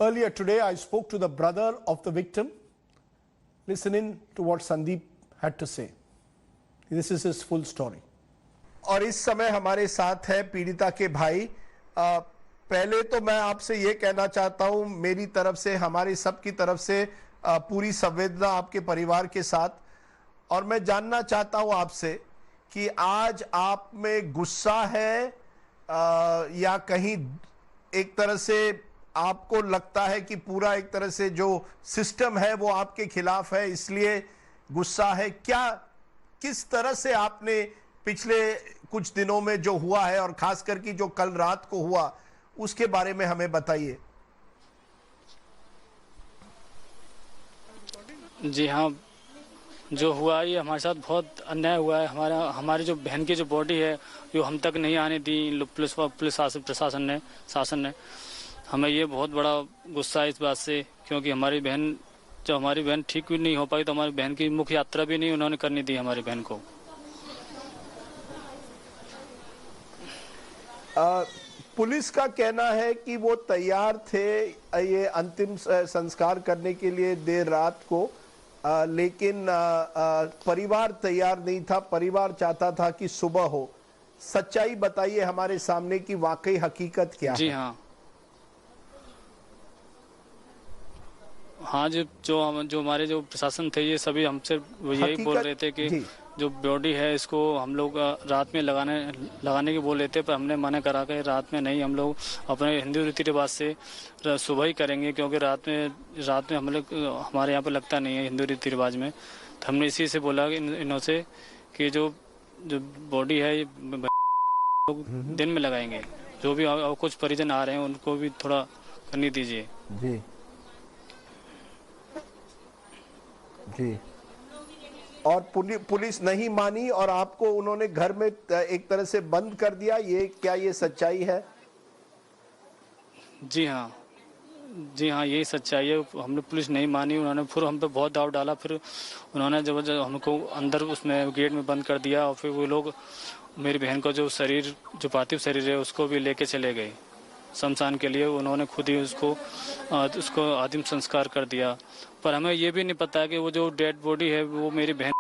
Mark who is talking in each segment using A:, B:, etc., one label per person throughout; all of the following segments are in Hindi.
A: Earlier today, I spoke to the brother of the victim. Listen in to what Sandeep had to say. This is his full story. और इस समय हमारे साथ है पीड़िता के भाई। पहले तो मैं आपसे ये कहना चाहता हूँ, मेरी तरफ से, हमारी सबकी तरफ से पूरी संवेदना आपके परिवार के साथ। और मैं जानना चाहता हूँ आपसे कि आज आप में गुस्सा है या कहीं एक तरह से आपको लगता है कि पूरा एक तरह से जो सिस्टम है वो आपके खिलाफ है, इसलिए गुस्सा है? क्या, किस तरह से आपने पिछले कुछ दिनों में जो हुआ है और खास करके जो कल रात को हुआ उसके बारे में हमें बताइए।
B: जी हाँ, जो हुआ ये हमारे साथ बहुत अन्याय हुआ है। हमारी जो बहन की जो बॉडी है जो हम तक नहीं आने दी पुलिस प्रशासन ने हमें ये बहुत बड़ा गुस्सा है इस बात से, क्योंकि हमारी बहन ठीक भी नहीं हो पाई तो हमारी बहन की मुख्य यात्रा भी नहीं उन्होंने करनी दी हमारी बहन को।
A: पुलिस का कहना है कि वो तैयार थे ये अंतिम संस्कार करने के लिए देर रात को, लेकिन परिवार तैयार नहीं था। परिवार चाहता था कि सुबह हो। सच्चाई बताइए हमारे सामने कि वाकई हकीकत क्या है?
B: जी हाँ, जो हमारे जो प्रशासन थे ये सभी हमसे यही बोल रहे थे कि जो बॉडी है इसको हम लोग रात में लगाने की बोल रहे थे, पर हमने मना करा कि रात में नहीं, हम लोग अपने हिंदू रीति रिवाज से सुबह ही करेंगे, क्योंकि रात में हम लोग हमारे यहाँ पर लगता नहीं है हिंदू रीति रिवाज में। तो हमने इसी से बोला कि इन्हों से कि जो बॉडी है ये दिन में लगाएंगे। जो भी कुछ परिजन आ रहे हैं उनको भी थोड़ा करने दीजिए।
A: जी जी। और पुलिस नहीं मानी और आपको उन्होंने घर में एक तरह से बंद कर दिया, ये सच्चाई है?
B: जी हाँ, यही सच्चाई है। हमने पुलिस नहीं मानी, उन्होंने फिर हम पे बहुत दबाव डाला, फिर उन्होंने जबरदस्त हमको अंदर उसमें गेट में बंद कर दिया और फिर वो लोग मेरी बहन का जो पार्थिव शरीर है उसको भी लेके चले गए शमशान के लिए। उन्होंने खुद ही उसको आदिम संस्कार कर दिया। पर हमें ये भी नहीं पता कि वो जो डेड बॉडी है वो मेरी बहन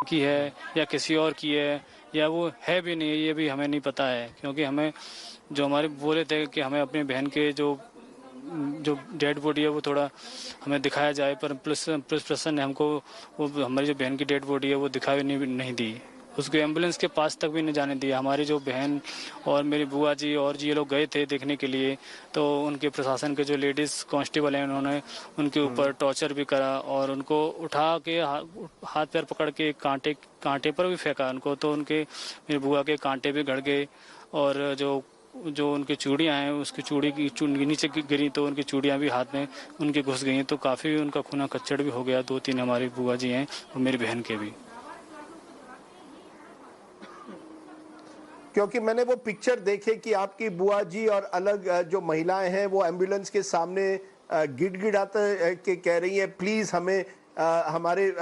B: की है या किसी और की है, या वो है भी नहीं, ये भी हमें नहीं पता है। क्योंकि हमें जो हमारे बोले थे कि हमें अपनी बहन के जो डेड बॉडी है वो थोड़ा हमें दिखाया जाए, पर पुलिस प्रशासन ने हमको वो हमारी जो बहन की डेड बॉडी है वो दिखाई नहीं दी। उसको एम्बुलेंस के पास तक भी नहीं जाने दिया। हमारी जो बहन और मेरी बुआ जी और जी ये लोग गए थे देखने के लिए, तो उनके प्रशासन के जो लेडीज़ कांस्टेबल हैं उन्होंने उनके ऊपर टॉर्चर भी करा और उनको उठा के हाथ पैर पकड़ के कांटे पर भी फेंका उनको। तो मेरी बुआ के कांटे भी गड़ गए और जो उनकी चूड़ियाँ हैं उसकी चूड़ी की नीचे गिरी तो उनकी चूड़ियाँ भी हाथ में उनके घुस गई। तो काफ़ी उनका खूना कच्चड़ भी हो गया। 2-3 हमारी बुआ जी हैं और मेरी बहन के भी।
A: क्योंकि मैंने वो पिक्चर देखे कि आपकी बुआ जी और अलग जो महिलाएं हैं वो एम्बुलेंस के सामने गिड़गिड़ाते के कह रही हैं, प्लीज हमें हमारे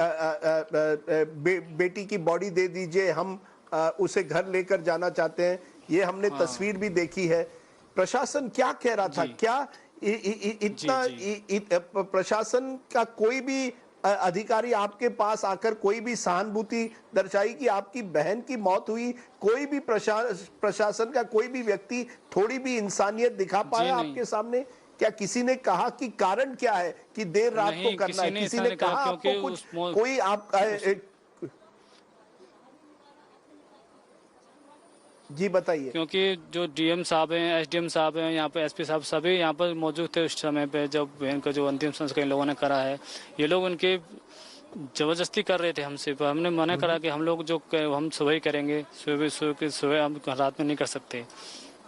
A: बेटी की बॉडी दे दीजिए, हम उसे घर लेकर जाना चाहते हैं। ये हमने तस्वीर भी देखी है। प्रशासन क्या कह रहा था? क्या इतना प्रशासन का कोई भी अधिकारी आपके पास आकर कोई भी सहानुभूति दर्शाई कि आपकी बहन की मौत हुई? कोई भी प्रशासन का कोई भी व्यक्ति थोड़ी भी इंसानियत दिखा पाया आपके सामने? क्या किसी ने कहा कि कारण क्या है कि देर रात को करना है? किसी ने कहा आपको कुछ? कोई आप जी बताइए।
B: क्योंकि जो डीएम साहब हैं, एसडीएम साहब हैं, यहाँ पे एसपी साहब सभी यहाँ पर मौजूद थे उस समय पे जब बहन का जो अंतिम संस्कार इन लोगों ने करा है। ये लोग उनके जबरदस्ती कर रहे थे हमसे, पर हमने मना करा कि हम लोग हम सुबह ही करेंगे, सुबह हम रात में नहीं कर सकते।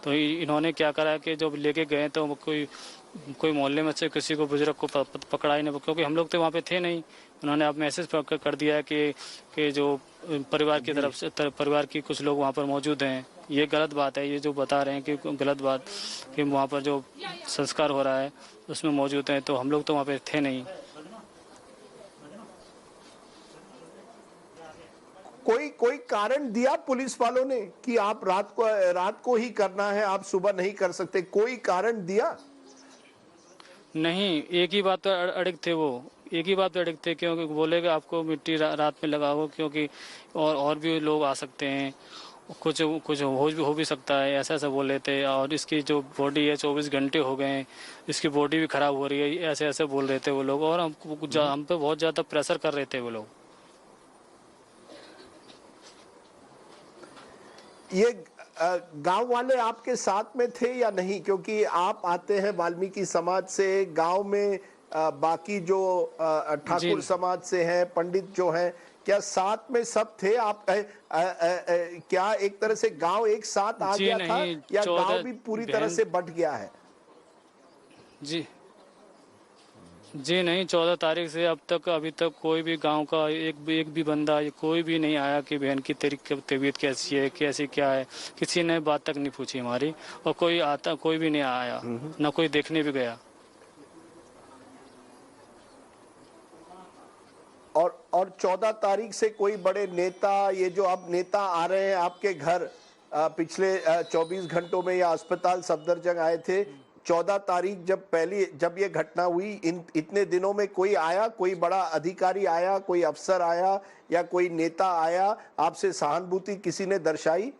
B: तो इन्होंने क्या करा कि जब लेके गए तो कोई मोहल्ले में से किसी को बुजुर्ग को पकड़ा ही नहीं, क्योंकि हम लोग तो वहाँ पे थे नहीं। उन्होंने अब मैसेज कर दिया कि जो परिवार की तरफ से परिवार की कुछ लोग वहाँ पर मौजूद हैं। ये गलत बात है, ये जो बता रहे हैं कि गलत बात कि वहाँ पर जो संस्कार हो रहा है उसमें मौजूद हैं, तो हम लोग तो वहाँ पे थे नहीं।
A: कोई कारण दिया पुलिस वालों ने कि आप रात को ही करना है, आप सुबह नहीं कर सकते? कोई कारण दिया?
B: नहीं, एक ही बात पर अड़िग थे वो, एक ही बात पे अड़िग थे, क्योंकि बोले कि आपको मिट्टी रात में लगाओ, क्योंकि और भी लोग आ सकते हैं, कुछ कुछ हो भी सकता है, ऐसा ऐसा बोल रहे थे। और इसकी जो बॉडी है 24 घंटे हो गए हैं, इसकी बॉडी भी खराब हो रही है, ऐसे ऐसे बोल रहे थे वो लोग। और हम पे बहुत ज़्यादा प्रेशर कर रहे थे वो लोग।
A: ये गांव वाले आपके साथ में थे या नहीं? क्योंकि आप आते हैं वाल्मीकि समाज से, गांव में बाकी जो
B: जी
A: ठाकुर समाज से हैं, पंडित जो हैं, क्या साथ में सब थे? आप क्या एक तरह से गांव एक साथ आ
B: जी
A: गया था,
B: नहीं,
A: या गांव
B: 14
A: भी पूरी तरह
B: बहन
A: से बंट गया है?
B: जी जी नहीं, 14 तारीख से अब तक अभी तक कोई भी गांव का एक भी बंदा, कोई भी नहीं आया कि बहन की तेरी तबीयत कैसी है, कैसी क्या है, किसी ने बात तक नहीं पूछी हमारी। और कोई भी नहीं आया, ना कोई देखने भी गया।
A: और 14 तारीख से कोई बड़े नेता, ये जो अब नेता आ रहे हैं आपके घर, पिछले 24 घंटों में या अस्पताल सफदरजंग आए थे, 14 तारीख जब ये घटना हुई, इतने दिनों में कोई आया, कोई बड़ा अधिकारी आया, कोई अफसर आया या कोई नेता आया, आपसे सहानुभूति किसी ने दर्शाई?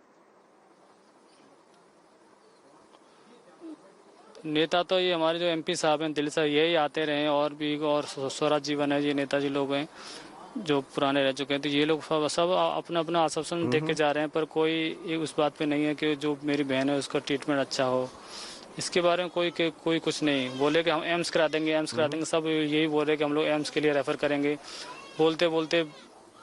B: नेता तो ये हमारे जो एमपी साहब हैं दिल्ली से, यही आते रहे, और भी और स्वराज जीवन है, ये नेताजी लोग हैं जो पुराने रह चुके हैं। तो ये लोग सब अपना अपना आश्वासन देख के जा रहे हैं, पर कोई उस बात पे नहीं है कि जो मेरी बहन है उसका ट्रीटमेंट अच्छा हो। इसके बारे में कोई कुछ नहीं बोले कि हम एम्स करा देंगे, एम्स करा देंगे। सब यही बोल रहे कि हम लोग एम्स के लिए रेफर करेंगे। बोलते बोलते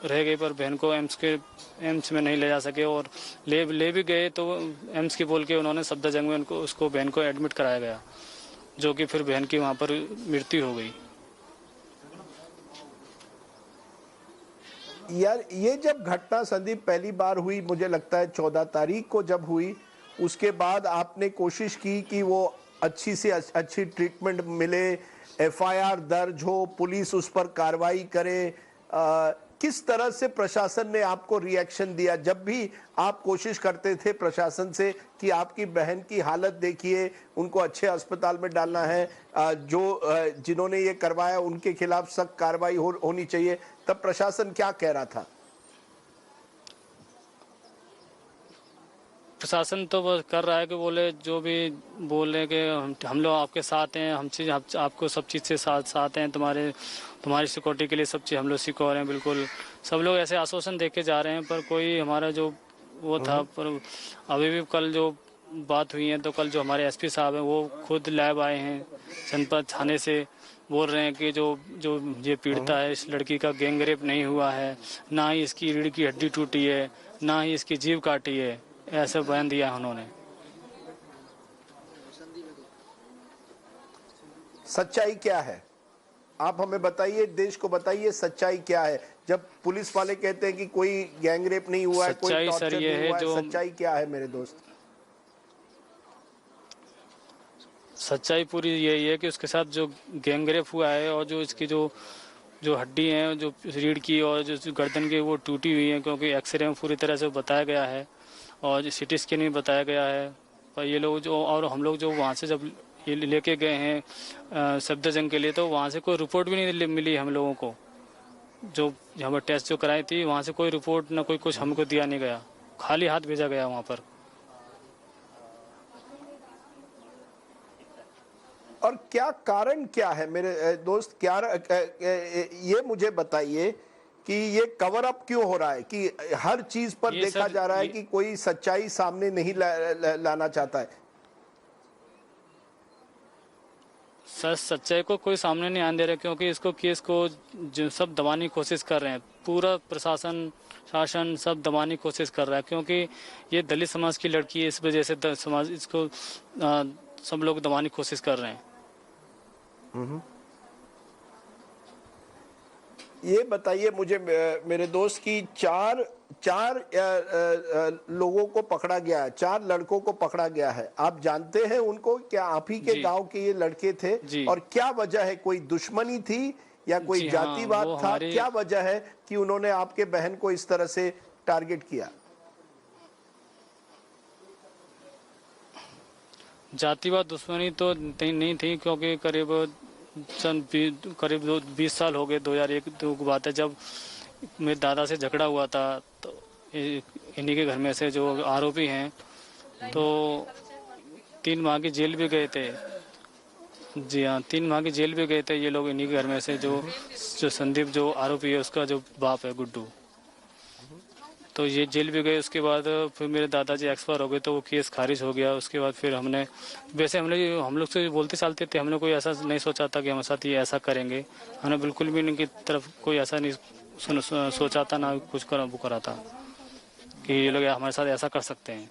B: रह गई, पर बहन को एम्स में नहीं ले जा सके। और ले भी गए तो एम्स की बोल के उन्होंने सफदरजंग में उसको बहन को एडमिट कराया गया, जो कि फिर बहन की वहाँ पर मृत्यु हो गई।
A: यार, ये जब घटना संदीप पहली बार हुई, मुझे लगता है 14 तारीख को जब हुई, उसके बाद आपने कोशिश की कि वो अच्छी से अच्छी ट्रीटमेंट मिले, एफआईआर दर्ज हो, पुलिस उस पर कार्रवाई करे। किस तरह से प्रशासन ने आपको रिएक्शन दिया जब भी आप कोशिश करते थे प्रशासन से कि आपकी बहन की हालत देखिए, उनको अच्छे अस्पताल में डालना है, जिन्होंने ये करवाया उनके खिलाफ सख्त कार्रवाई होनी चाहिए, तब प्रशासन क्या कह रहा था?
B: प्रशासन तो बस कर रहा है कि बोले जो भी बोल रहे कि हम लोग आपके साथ हैं, आपको सब चीज़ से साथ हैं, तुम्हारी सिक्योरिटी के लिए सब चीज़ हम लोग सिक्योर हैं बिल्कुल। सब लोग ऐसे आश्वासन दे के जा रहे हैं, पर कोई हमारा जो वो था, पर अभी भी कल जो बात हुई है, तो कल जो हमारे एसपी साहब हैं वो खुद लैब आए हैं जनपद थाने से, बोल रहे हैं कि जो जो ये पीड़िता है, इस लड़की का गैंग रेप नहीं हुआ है, ना ही इसकी रीढ़ की हड्डी टूटी है, ना ही इसकी जीभ काटी है, ऐसा बयान दिया है उन्होंने।
A: सच्चाई क्या है? आप हमें बताइए, देश को बताइए, सच्चाई क्या है? जब पुलिस वाले कहते हैं कि कोई गैंगरेप नहीं हुआ है, कोई टॉर्चर नहीं हुआ है, सच्चाई क्या है मेरे दोस्त?
B: सच्चाई पूरी यही है कि उसके साथ जो गैंगरेप हुआ है, और जो इसकी जो जो हड्डी हैं, जो रीढ़ की और जो गर्दन की, वो टूटी हुई है, क्योंकि एक्सरे में पूरी तरह से बताया गया है और सिटी स्कैन में बताया गया है। पर ये लोग जो, और हम लोग जो वहाँ से जब ये लेके गए हैं सफदरजंग के लिए, तो वहाँ से कोई रिपोर्ट भी नहीं मिली हम लोगों को। जो यहाँ पर टेस्ट जो कराई थी, वहाँ से कोई रिपोर्ट ना कोई कुछ हमको दिया नहीं गया, खाली हाथ भेजा गया वहाँ पर।
A: और क्या कारण क्या है मेरे दोस्त? क्या ये मुझे बताइए कि ये कवर अप क्यों हो रहा है, कि हर चीज पर देखा जा रहा है कि कोई सच्चाई सामने नहीं लाना चाहता है?
B: सर, सच्चाई को कोई सामने नहीं आने दे रहा, क्योंकि इसको केस को जो सब दबाने की कोशिश कर रहे हैं, पूरा प्रशासन शासन सब दबाने की कोशिश कर रहा है, क्योंकि ये दलित समाज की लड़की है, इस वजह से समाज इसको सब लोग दबाने की कोशिश कर रहे हैं।
A: ये बताइए मुझे मेरे दोस्त की चार लोगों को पकड़ा गया है, 4 लड़कों को पकड़ा गया है। आप जानते हैं उनको? क्या आप ही के गांव के ये लड़के थे? और क्या वजह है? कोई दुश्मनी थी या कोई जातिवाद था? क्या वजह है कि उन्होंने आपके बहन को इस तरह से टारगेट किया?
B: जातिवाद दुश्मनी तो नहीं थी, क्योंकि करीब करीब 20 साल हो गए, 2001-2 की बात है, जब मेरे दादा से झगड़ा हुआ था। तो इन्हीं के घर में से जो आरोपी हैं, तो 3 माह की जेल भी गए थे। जी हाँ, 3 माह की जेल भी गए थे ये लोग, इन्हीं के घर में से। जो जो संदीप जो आरोपी है, उसका जो बाप है गुड्डू, तो ये जेल भी गए। उसके बाद फिर मेरे दादाजी एक्सपायर हो गए, तो वो केस खारिज हो गया। उसके बाद फिर वैसे हम लोग से बोलते चालते थे, हमने कोई ऐसा नहीं सोचा था कि हमारे साथ ये ऐसा करेंगे। हमने बिल्कुल भी इनकी तरफ कोई ऐसा नहीं सोचा था, ना कुछ करा था कि ये लोग हमारे साथ ऐसा कर सकते हैं।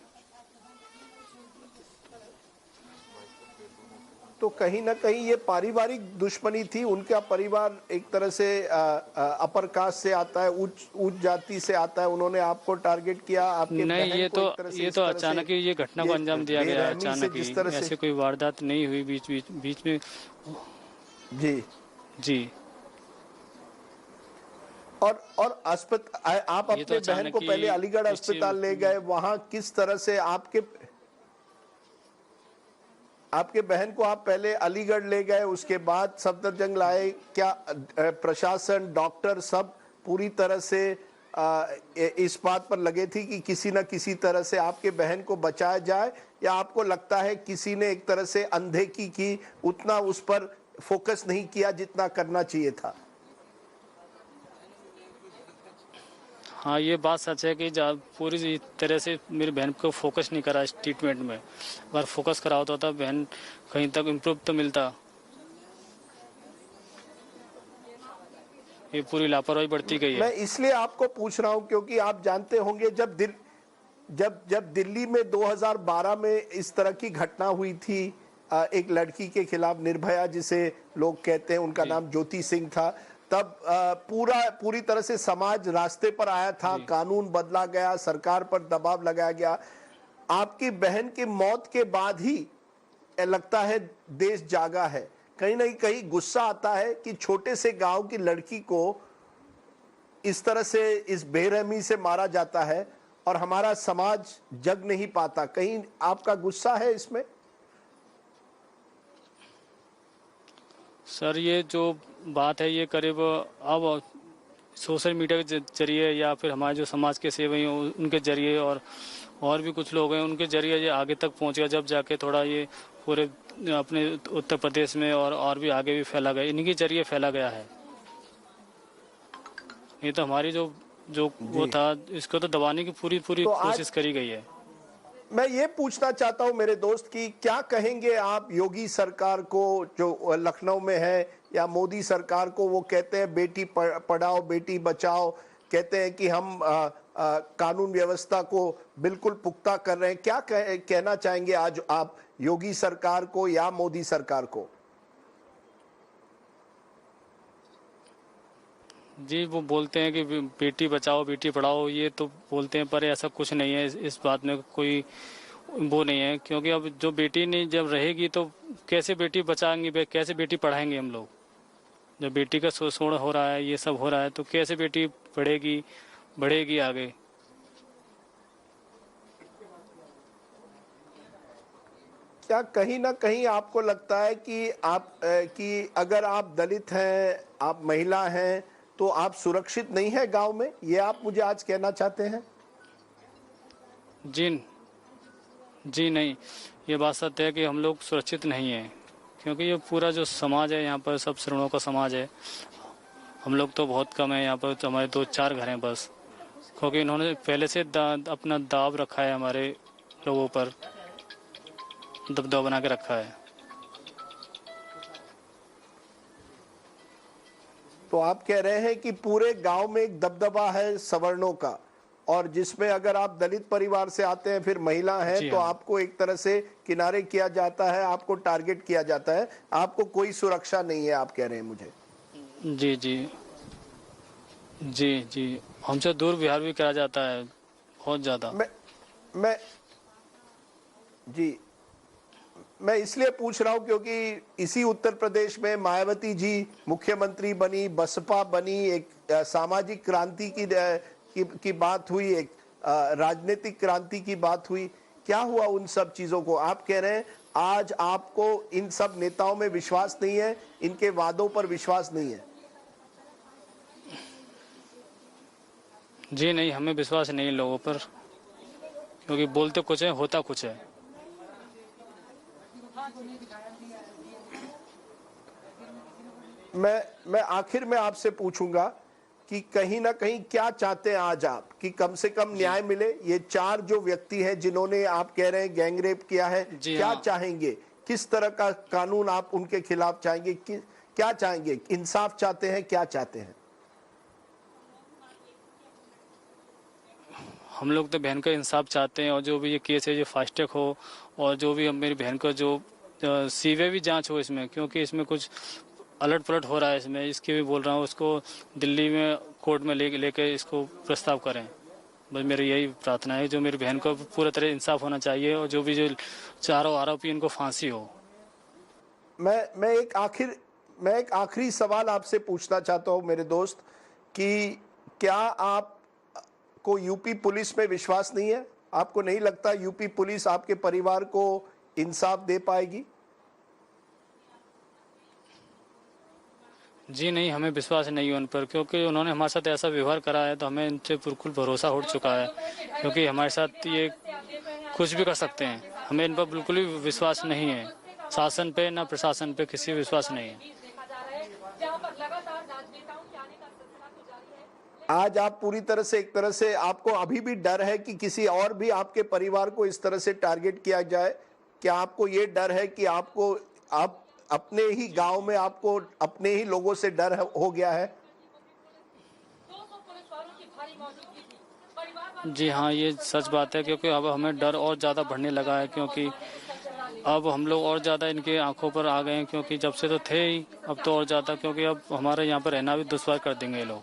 A: तो कहीं ना कहीं ये पारिवारिक दुश्मनी थी। उनका परिवार एक तरह से अपर कास्ट से आता है, उच्च जाति से आता है। उन्होंने आपको टारगेट किया, आपके
B: नहीं,
A: बहन को एक तरह से इस तरह
B: अचानक
A: से
B: ही ये घटना को अंजाम दिया गया है।
A: बेरहमी से
B: अचानक
A: जिस
B: ही,
A: तरह से।
B: ऐसे कोई वारदात नहीं हुई बीच में।
A: जी।
B: जी,
A: और आप
B: ये तो
A: अपने बहन
B: अचानक
A: को
B: ही
A: पहले अलीगढ़
B: इस चीज
A: अस्पताल ले गए, वहां किस तरह से आपके बहन को आप पहले अलीगढ़ ले गए, उसके बाद सफदरजंग लाए? क्या प्रशासन, डॉक्टर सब पूरी तरह से इस बात पर लगे थे कि किसी न किसी तरह से आपके बहन को बचाया जाए, या आपको लगता है किसी ने एक तरह से अनदेखी की, उतना उस पर फोकस नहीं किया जितना करना चाहिए था?
B: हाँ, ये बात सच है कि पूरी तरह से मेरी बहन को फोकस नहीं करा इस ट्रीटमेंट में। अगर फोकस करा होता तो बहन कहीं तक इम्प्रूव तो मिलता। ये पूरी लापरवाही बढ़ती गई
A: मैं
B: है।
A: इसलिए आपको पूछ रहा हूं क्योंकि आप जानते होंगे जब दिल्ली में 2012 में इस तरह की घटना हुई थी, एक लड़की के खिलाफ, निर्भया जिसे लोग कहते हैं, उनका नाम ज्योति सिंह था, तब पूरी तरह से समाज रास्ते पर आया था, कानून बदला गया, सरकार पर दबाव लगाया गया। आपकी बहन की मौत के बाद ही लगता है देश जागा है। कहीं ना कहीं गुस्सा आता है कि छोटे से गांव की लड़की को इस तरह से, इस बेरहमी से मारा जाता है और हमारा समाज जग नहीं पाता। कहीं आपका गुस्सा है इसमें?
B: सर, ये जो बात है, ये करीब अब सोशल मीडिया के जरिए, या फिर हमारे जो समाज के सेवक हैं उनके जरिए, और भी कुछ लोग हैं उनके जरिए ये आगे तक पहुंच गया। जब जाके थोड़ा ये पूरे अपने उत्तर प्रदेश में और भी आगे भी फैला गया, इन्हीं के जरिए फैला गया है। ये तो हमारी जो वो था, इसको तो दबाने की पूरी
A: तो
B: कोशिश करी गई है।
A: मैं ये पूछना चाहता हूं मेरे दोस्त कि क्या कहेंगे आप योगी सरकार को, जो लखनऊ में है, या मोदी सरकार को? वो कहते हैं बेटी पढ़ाओ बेटी बचाओ, कहते हैं कि हम कानून व्यवस्था को बिल्कुल पुख्ता कर रहे हैं। क्या कहना चाहेंगे आज आप योगी सरकार को या मोदी सरकार को?
B: जी, वो बोलते हैं कि बेटी बचाओ बेटी पढ़ाओ, ये तो बोलते हैं, पर ऐसा कुछ नहीं है। इस बात में कोई वो नहीं है, क्योंकि अब जो बेटी नहीं जब रहेगी तो कैसे बेटी बचाएंगे, कैसे बेटी पढ़ाएंगे हम लोग? जब बेटी का शोषण हो रहा है, ये सब हो रहा है, तो कैसे बेटी पढ़ेगी, बढ़ेगी आगे?
A: क्या कहीं ना कहीं आपको लगता है कि अगर आप दलित हैं, आप महिला हैं, तो आप सुरक्षित नहीं है गांव में? ये आप मुझे आज कहना चाहते हैं?
B: जी नहीं, ये बात सत्य है कि हम लोग सुरक्षित नहीं हैं, क्योंकि ये पूरा जो समाज है यहाँ पर, सब श्रमणों का समाज है। हम लोग तो बहुत कम है यहाँ पर, तो हमारे 2-4 घर हैं बस, क्योंकि इन्होंने पहले से अपना दाव रखा है, हमारे लोगों पर दबदबा बना के रखा है।
A: तो आप कह रहे हैं कि पूरे गांव में एक दबदबा है सवर्णों का, और जिसमें अगर आप दलित परिवार से आते हैं, फिर महिला हैं, तो आपको एक तरह से किनारे किया जाता है, आपको टारगेट किया जाता है, आपको कोई सुरक्षा नहीं है, आप कह रहे हैं मुझे?
B: जी जी जी जी, हमसे दूर व्यवहार भी करा जाता है, बहुत ज़्यादा।
A: मैं जी, मैं इसलिए पूछ रहा हूं क्योंकि इसी उत्तर प्रदेश में मायावती जी मुख्यमंत्री बनी, बसपा बनी, एक सामाजिक क्रांति की बात हुई, एक राजनीतिक क्रांति की बात हुई। क्या हुआ उन सब चीजों को? आप कह रहे हैं आज आपको इन सब नेताओं में विश्वास नहीं है, इनके वादों पर विश्वास नहीं है।
B: जी नहीं, हमें विश्वास नहीं है लोगों पर, क्योंकि बोलते कुछ है, होता कुछ है।
A: मैं आखिर में आपसे पूछूंगा कि कहीं ना कहीं क्या चाहते हैं आज आप, कि कम से कम न्याय मिले? ये 4 जो व्यक्ति हैं जिन्होंने आप कह रहे हैं गैंगरेप किया है, क्या
B: हाँ।
A: चाहेंगे? किस तरह का कानून आप उनके खिलाफ चाहेंगे? क्या चाहेंगे? इंसाफ चाहते हैं? क्या चाहते हैं?
B: हम लोग तो बहन का इंसाफ चाहते हैं, और जो भी ये केस है ये फास्ट ट्रैक हो, और जो भी अब मेरी बहन का जो सीबीआई भी जांच हो इसमें, क्योंकि इसमें कुछ अलट पलट हो रहा है इसमें। इसके भी बोल रहा हूँ, उसको दिल्ली में कोर्ट में लेके इसको प्रस्ताव करें। बस मेरी यही प्रार्थना है, जो मेरी बहन को पूरी तरह इंसाफ होना चाहिए, और जो भी जो चारों आरोपी इनको फांसी हो।
A: मैं एक आखिरी सवाल आपसे पूछना चाहता हूं मेरे दोस्त, कि क्या आपको यूपी पुलिस में विश्वास नहीं है? आपको नहीं लगता यूपी पुलिस आपके परिवार को इंसाफ दे पाएगी?
B: जी नहीं, हमें विश्वास नहीं है उन पर, क्योंकि उन्होंने हमारे साथ ऐसा व्यवहार करा है, तो हमें इनसे बिल्कुल भरोसा उठ चुका है, क्योंकि हमारे साथ ये कुछ भी कर सकते हैं। हमें इन पर बिल्कुल भी विश्वास नहीं है, शासन पे ना प्रशासन पे किसी विश्वास नहीं है।
A: आज आप पूरी तरह से, एक तरह से आपको अभी भी डर है कि किसी और भी आपके परिवार को इस तरह से टारगेट किया जाए? क्या आपको ये डर है कि आप अपने ही गांव में आपको अपने ही लोगों से डर हो गया है?
B: जी हाँ, ये सच बात है, क्योंकि अब हमें डर और ज़्यादा बढ़ने लगा है, क्योंकि अब हम लोग और ज़्यादा इनके आंखों पर आ गए हैं, क्योंकि जब से तो थे ही, अब तो और ज़्यादा, क्योंकि अब हमारे यहाँ पर रहना भी दुश्वार कर देंगे ये लोग।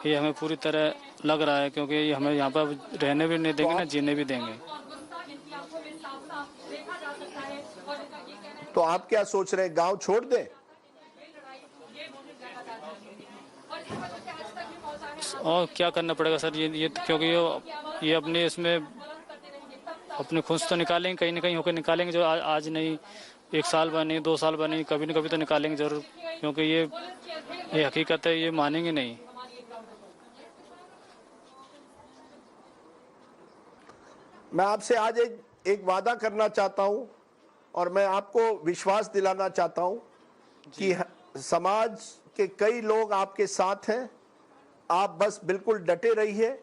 B: ये हमें पूरी तरह लग रहा है, क्योंकि ये हमें यहाँ पर रहने भी नहीं देंगे, ना जीने भी देंगे।
A: तो आप क्या सोच रहे हैं, गांव छोड़ दें?
B: और क्या करना पड़ेगा सर, ये क्योंकि ये अपने इसमें अपने खुद तो निकालेंगे, कहीं ना कहीं होकर निकालेंगे, जो आज नहीं, 1 साल बाद नहीं, 2 साल बाद नहीं, कभी न कभी तो निकालेंगे जरूर, क्योंकि ये हकीकत है, ये मानेंगे नहीं।
A: मैं आपसे आज एक वादा करना चाहता हूं, और मैं आपको विश्वास दिलाना चाहता हूं कि समाज के कई लोग आपके साथ हैं। आप बस बिल्कुल डटे रहिए,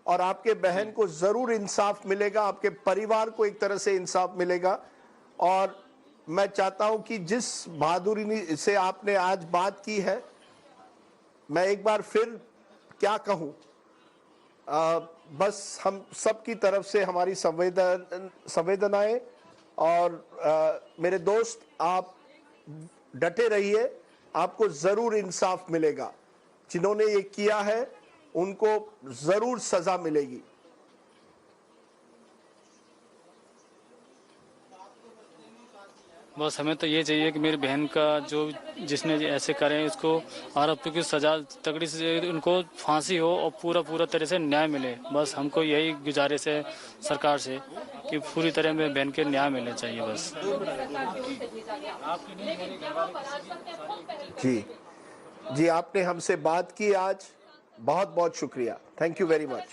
A: और आपके बहन को जरूर इंसाफ मिलेगा, आपके परिवार को एक तरह से इंसाफ मिलेगा। और मैं चाहता हूं कि जिस बहादुरी से आपने आज बात की है, मैं एक बार फिर क्या कहूं, बस हम सब की तरफ से हमारी संवेदनाएं, और मेरे दोस्त आप डटे रहिए, आपको जरूर इंसाफ मिलेगा। जिन्होंने ये किया है उनको जरूर सजा मिलेगी।
B: बस हमें तो ये चाहिए कि मेरी बहन का जो जिसने ऐसे करे उसको आरोपी की सजा तगड़ी से, उनको फांसी हो, और पूरा तरह से न्याय मिले। बस हमको यही गुजारिश है सरकार से कि पूरी तरह मेरी बहन के न्याय मिलना चाहिए बस।
A: जी आपने हमसे बात की आज, बहुत बहुत शुक्रिया। Thank you very much.